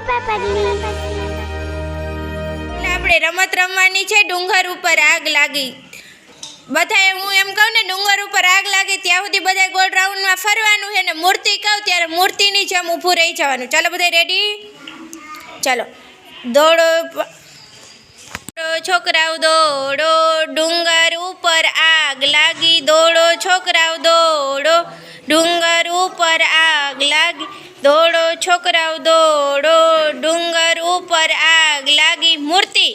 આપણે રમત રમવાની છે ડુંગર ઉપર આગ લાગી। બધાએ હું એમ કહું ને ડુંગર ઉપર આગ લાગી ત્યાં સુધી બધા ગોળ રાઉન્ડમાં ફરવાનું છે ને મૂર્તિ કહું ત્યારે મૂર્તિની જેમ ઊભું રહી જવાનું। ચાલો બધા રેડી? ચાલો દોડો છોકરાઓ દોડો, ડુંગર ઉપર આગ લાગી, દોડો છોકરાઓ દોડો, ડુંગર ઉપર આગ લાગી, દોડો છોકરાઓ દોડો, ડુંગર ઉપર આગ લાગી। મૂર્તિ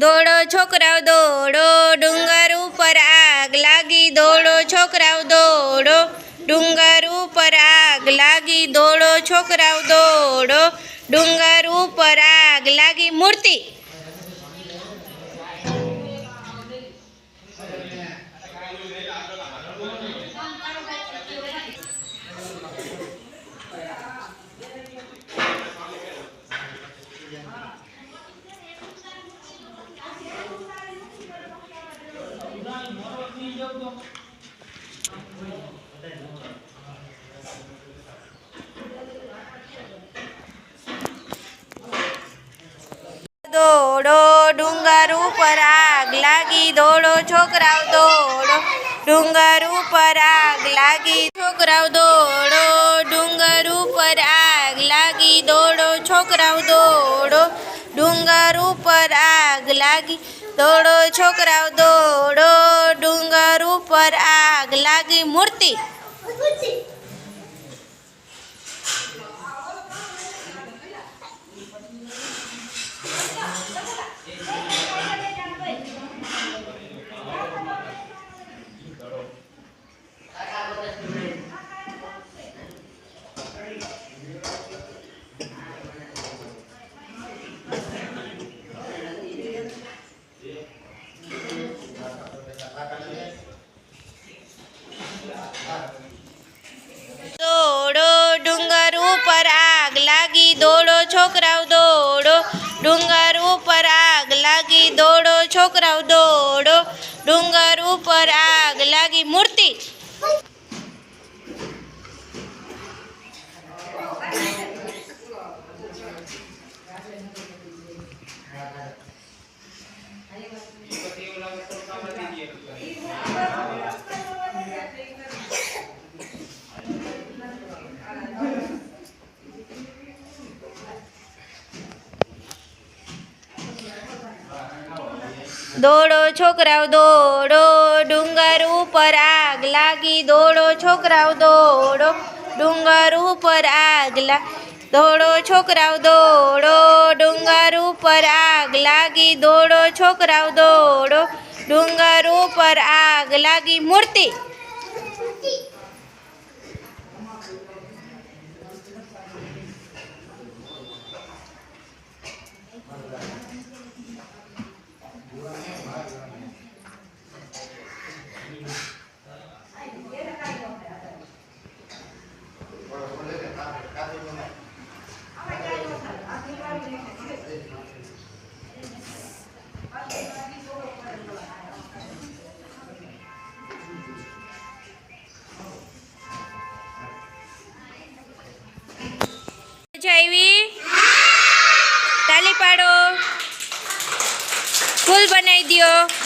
દોડો છોકરાઓ દોડો, ડુંગર ઉપર આગ લાગી, દોડો છોકરાઓ દોડો, ડુંગર ઉપર આગ લાગી, દોડો છોકરાઓ દોડો, ડુંગર ઉપર આગ લાગી। મૂર્તિ દોડો ડુંગર ઉપર આગ લાગી, દોડો છોકરાઓ દોડો, ડુંગર ઉપર આગ લાગી, છોકરાઓ દોડો, ડુંગર ઉપર આગ લાગી, દોડો છોકરાઓ દોડો, ડુંગર ઉપર આગ લાગી, દોડો છોકરાઓ દોડો, ડુંગર ઉપર આગ લાગી। મૂર્તિ દોડો ડુંગર ઉપર આગ લાગી, દોડો છોકરાઓ દોડો, ડુંગર ઉપર આગ લાગી, દોડો છોકરાઓ દોડો, ડુંગર ઉપર આગ લાગી। મૂર્તિ દોડો છોકરાઓ દોડો, ડુંગર ઉપર આગ લાગી, દોડો છોકરાઓ દોડો, ડુંગર ઉપર આગ લાગી, દોડો છોકરાઓ દોડો, ડુંગર ઉપર આગ લાગી, દોડો છોકરાઓ દોડો, ડુંગર ઉપર આગ લાગી। મૂર્તિ તાલી પાડો, ફૂલ બનાવી દો।